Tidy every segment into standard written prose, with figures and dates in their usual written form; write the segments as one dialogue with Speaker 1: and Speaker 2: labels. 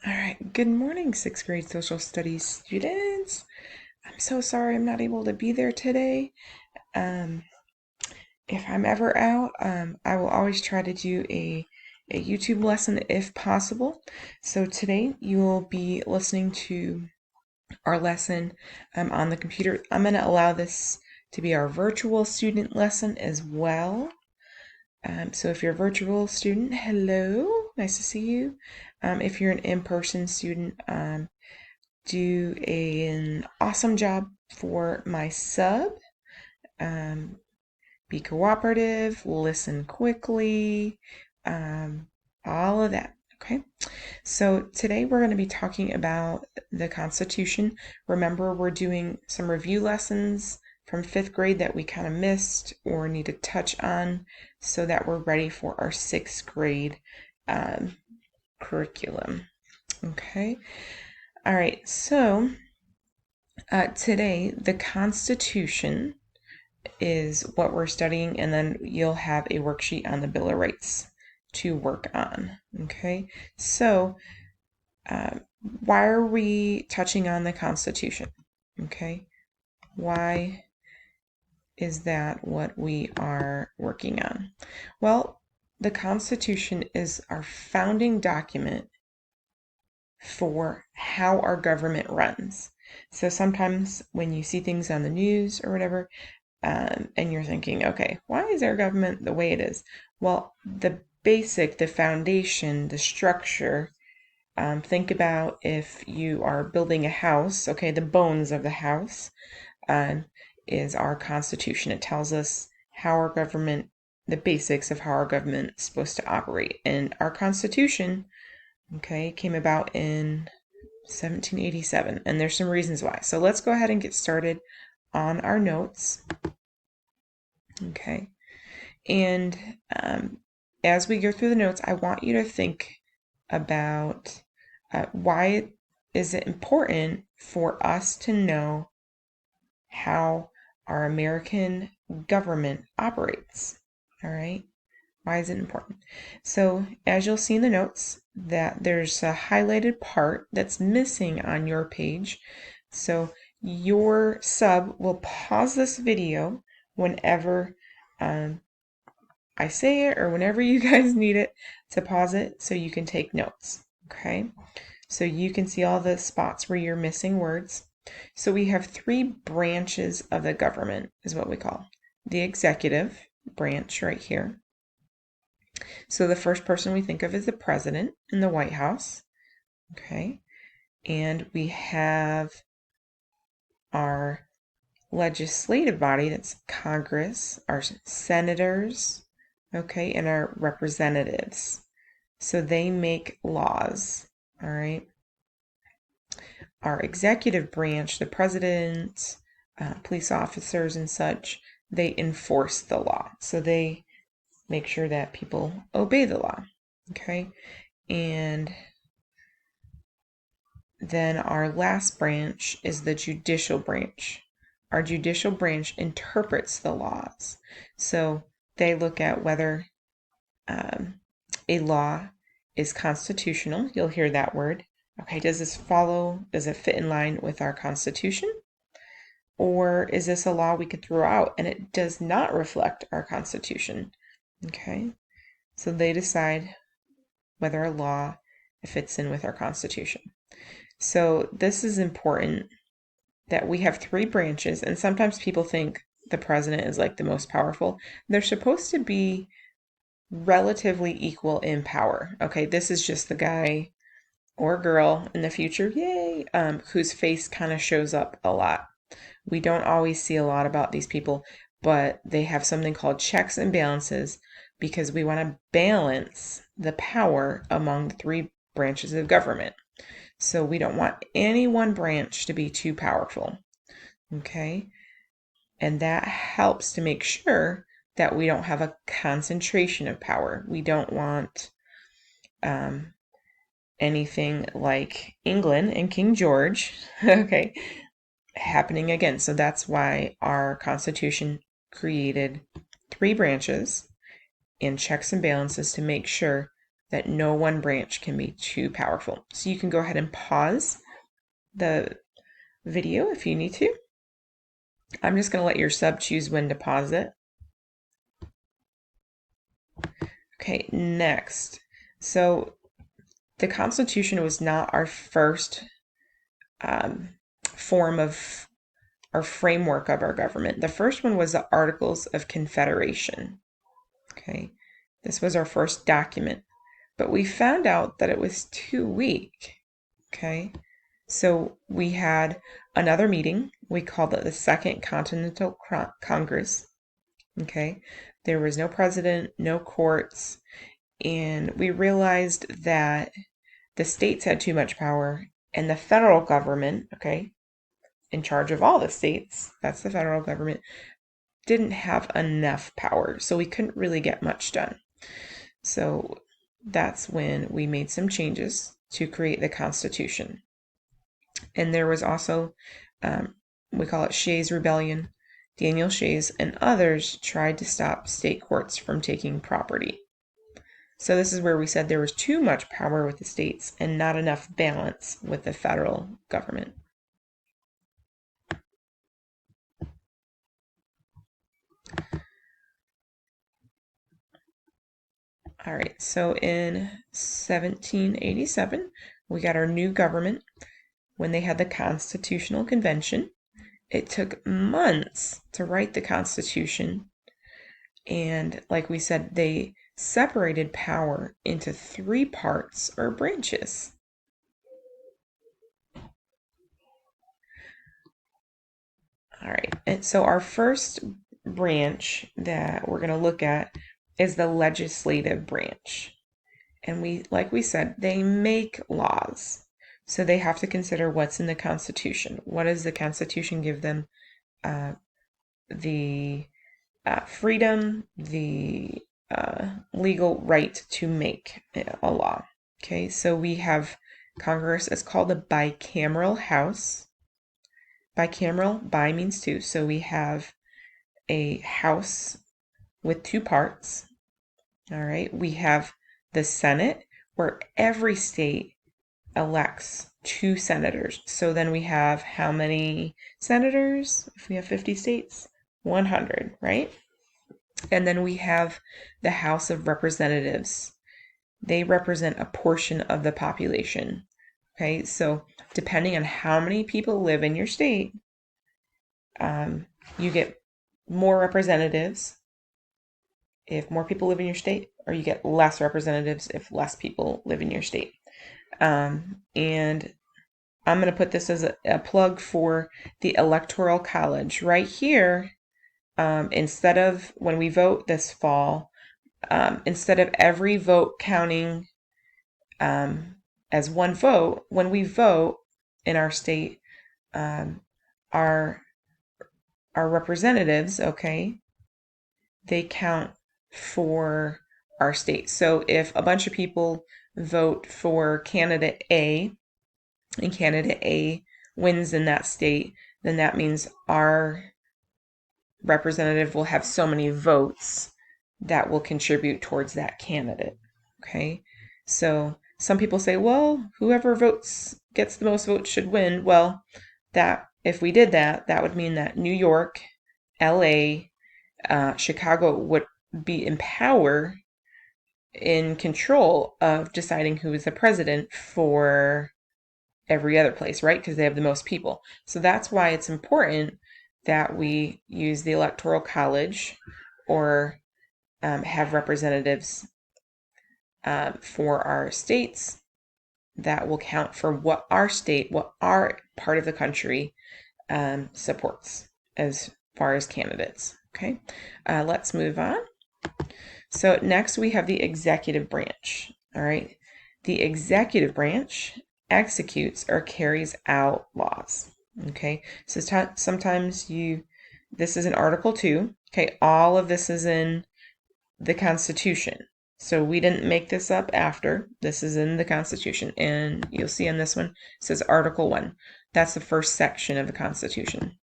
Speaker 1: All right, good morning, sixth grade social studies students. I'm so sorry I'm not able to be there today. Um, if I'm ever out, I will always try to do a YouTube lesson if possible. So today you will be listening to our lesson on the computer. I'm going to allow this to be our virtual student lesson as well. So if you're a virtual student, hello, nice to see you. If you're an in-person student, do an awesome job for my sub. Um, be cooperative, listen quickly, um, all of that. Okay. So today we're going to be talking about the Constitution. Remember, we're doing some review lessons from fifth grade that we kind of missed or need to touch on so that we're ready for our sixth grade um, curriculum. Okay. All right. So today, the Constitution is what we're studying, and then you'll have a worksheet on the Bill of Rights to work on. Okay, so uh, why are we touching on the Constitution? Okay, why is that what we are working on? Well, the Constitution is our founding document for how our government runs. So sometimes when you see things on the news or whatever, and you're thinking, okay, why is our government the way it is? Well, the foundation, the structure, think about if you are building a house, okay, the bones of the house um, is our Constitution. It tells us how our government, the basics of how our government is supposed to operate. And our Constitution, okay, came about in 1787, and there's some reasons why. So let's go ahead and get started on our notes. Okay. And as we go through the notes, I want you to think about why is it important for us to know how our American government operates. All right. Why is it important? So as you'll see in the notes, that there's a highlighted part that's missing on your page. So your sub will pause this video whenever I say it or whenever you guys need it to pause it so you can take notes. Okay. So you can see all the spots where you're missing words. So we have three branches of the government, is what we call the executive branch right here. So the first person we think of is the president in the White House. Okay. And we have our legislative body, that's Congress, our senators, okay, and our representatives. So they make laws, all right. Our executive branch, the president, police officers, and such, they enforce the law. So they make sure that people obey the law, okay. And then our last branch is the judicial branch. Our judicial branch interprets the laws. So they look at whether a law is constitutional. You'll hear that word. Okay, does it fit in line with our Constitution? Or is this a law we could throw out and it does not reflect our Constitution? Okay, so they decide whether a law fits in with our Constitution. So this is important that we have three branches, and sometimes people think the president is like the most powerful. They're supposed to be relatively equal in power. Okay, this is just the guy or girl in the future, yay, whose face kind of shows up a lot. We don't always see a lot about these people, but they have something called checks and balances because we want to balance the power among the three branches of government. So we don't want any one branch to be too powerful. Okay. And that helps to make sure that we don't have a concentration of power. We don't want anything like England and King George, okay, happening again. So that's why our Constitution created three branches and checks and balances to make sure that no one branch can be too powerful. So you can go ahead and pause the video if you need to. I'm just going to let your sub choose when to pause it. Okay, next. So the Constitution was not our first form of our framework of our government. The first one was the Articles of Confederation. Okay, this was our first document, but we found out that it was too weak. Okay, so we had another meeting. We called it the Second Continental Congress. Okay, there was no president, no courts, and we realized that the states had too much power, and the federal government, okay, in charge of all the states, that's the federal government, didn't have enough power, so we couldn't really get much done. So that's when we made some changes to create the Constitution. And there was also, we call it Shea's Rebellion. Daniel Shays and others tried to stop state courts from taking property. So this is where we said there was too much power with the states and not enough balance with the federal government. All right, so in 1787, we got our new government when they had the Constitutional Convention. It took months to write the Constitution. And like we said, they separated power into 3 parts or branches. All right, and so our first branch that we're going to look at is the legislative branch. And like we said, they make laws. So they have to consider what's in the Constitution. What does the Constitution give them? The freedom, the legal right to make a law. Okay, so we have Congress. It's called a bicameral house. Bicameral, bi means 2. So we have a house with 2 parts. All right, we have the Senate, where every state elects 2 senators. So then we have how many senators? If we have 50 states, 100, right? And then we have the House of Representatives. They represent a portion of the population. Okay, so depending on how many people live in your state, you get more representatives if more people live in your state, or you get less representatives if less people live in your state. And I'm going to put this as a plug for the Electoral College. Right here, instead of when we vote this fall, instead of every vote counting as one vote, when we vote in our state, our representatives, okay, they count for our state. So if a bunch of people vote for candidate A and candidate A wins in that state, then that means our representative will have so many votes that will contribute towards that candidate. Okay, so some people say, well, whoever gets the most votes should win. Well, that if we did that, that would mean that New York, LA, Chicago would be in power, in control of deciding who is the president for every other place, right? Because they have the most people. So that's why it's important that we use the Electoral College or have representatives for our states that will count for what our state, what our part of the country supports as far as candidates. Okay, let's move on. So next we have the executive branch. All right, the executive branch executes or carries out laws. Okay, so sometimes this is in Article 2. Okay, all of this is in the Constitution. So we didn't make this up after. This is in the Constitution. And you'll see on this one, it says Article 1. That's the first section of the Constitution.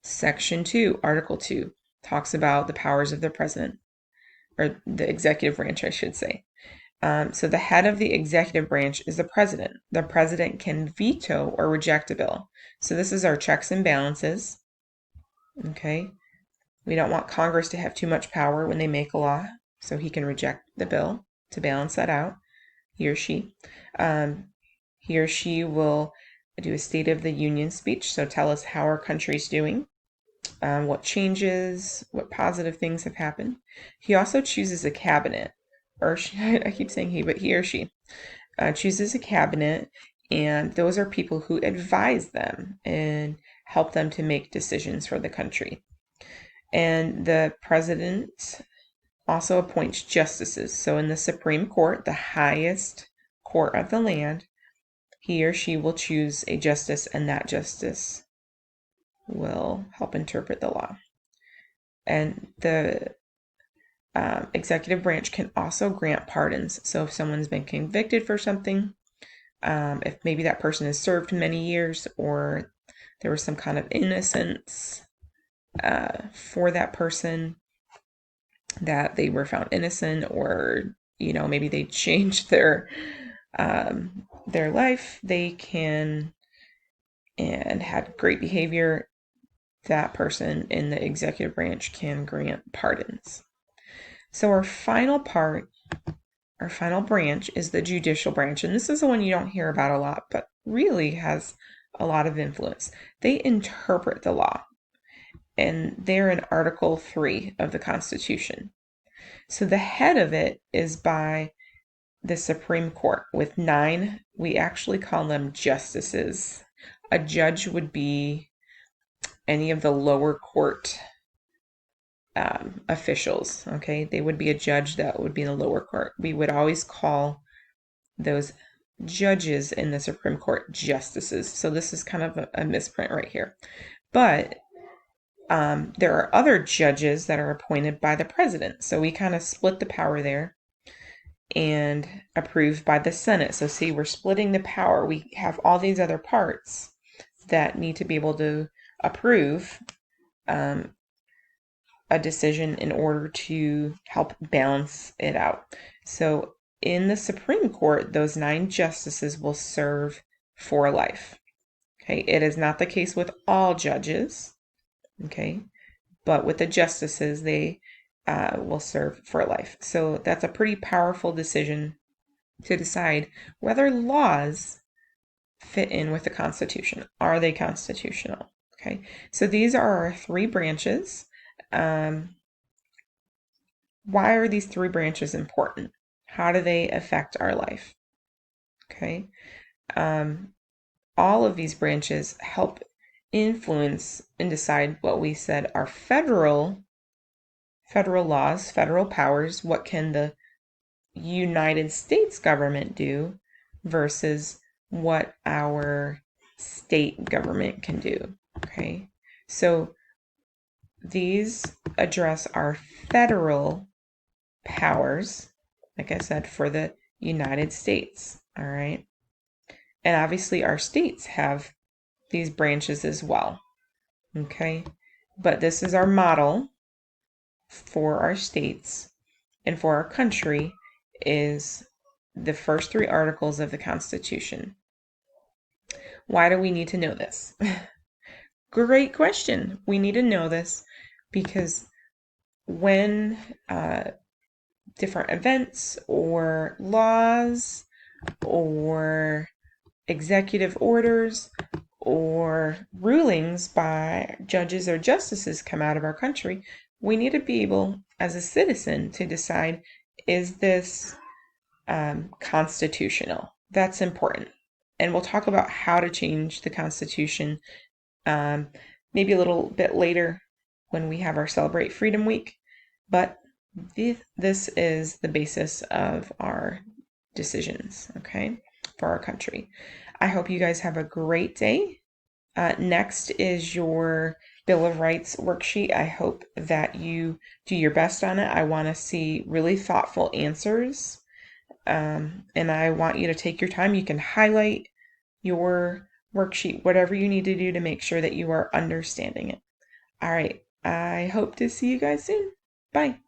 Speaker 1: Section 2, Article 2, talks about the powers of the president, or the executive branch, I should say. So the head of the executive branch is the president. The president can veto or reject a bill. So this is our checks and balances. Okay. We don't want Congress to have too much power when they make a law, so he can reject the bill to balance that out, he or she. He or she will do a State of the Union speech, so tell us how our country's doing, what changes, what positive things have happened. He also chooses a cabinet, or I keep saying he, but he or she chooses a cabinet, and those are people who advise them and help them to make decisions for the country. And the president also appoints justices. So in the Supreme Court, the highest court of the land, he or she will choose a justice, and that justice will help interpret the law. And the executive branch can also grant pardons. So if someone's been convicted for something, if maybe that person has served many years, or there was some kind of innocence for that person, that they were found innocent, or maybe they changed their life, they can, and had great behavior, that person in the executive branch can grant pardons. So our final branch is the judicial branch, and this is the one you don't hear about a lot, but really has a lot of influence. They interpret the law, and they're in Article 3 of the Constitution. So the head of it is by the Supreme Court with 9, we actually call them justices. A judge would be any of the lower court officials, okay? They would be a judge that would be in the lower court. We would always call those judges in the Supreme Court justices. So this is kind of a misprint right here. But there are other judges that are appointed by the president. So we kind of split the power there, and approved by the Senate. So see, we're splitting the power. We have all these other parts that need to be able to approve a decision in order to help balance it out. So in the Supreme Court, those 9 justices will serve for life. Okay, it is not the case with all judges. Okay, but with the justices, they will serve for life. So that's a pretty powerful decision to decide whether laws fit in with the Constitution. Are they constitutional? Okay, so these are our 3 branches. Why are these 3 branches important? How do they affect our life? Okay, all of these branches help influence and decide what we said are federal laws, federal powers. What can the United States government do versus what our state government can do? Okay, so these address our federal powers, like I said, for the United States. All right, and obviously our states have these branches as well. Okay, but this is our model for our states, and for our country is the first 3 articles of the Constitution. Why do we need to know this? Great question. We need to know this because when different events or laws or executive orders or rulings by judges or justices come out of our country, we need to be able, as a citizen, to decide, is this constitutional? That's important. And we'll talk about how to change the Constitution maybe a little bit later when we have our Celebrate Freedom Week. But this is the basis of our decisions, okay, for our country. I hope you guys have a great day. Next is your Bill of Rights worksheet. I hope that you do your best on it. I want to see really thoughtful answers. And I want you to take your time. You can highlight your worksheet, whatever you need to do to make sure that you are understanding it. All right. I hope to see you guys soon. Bye.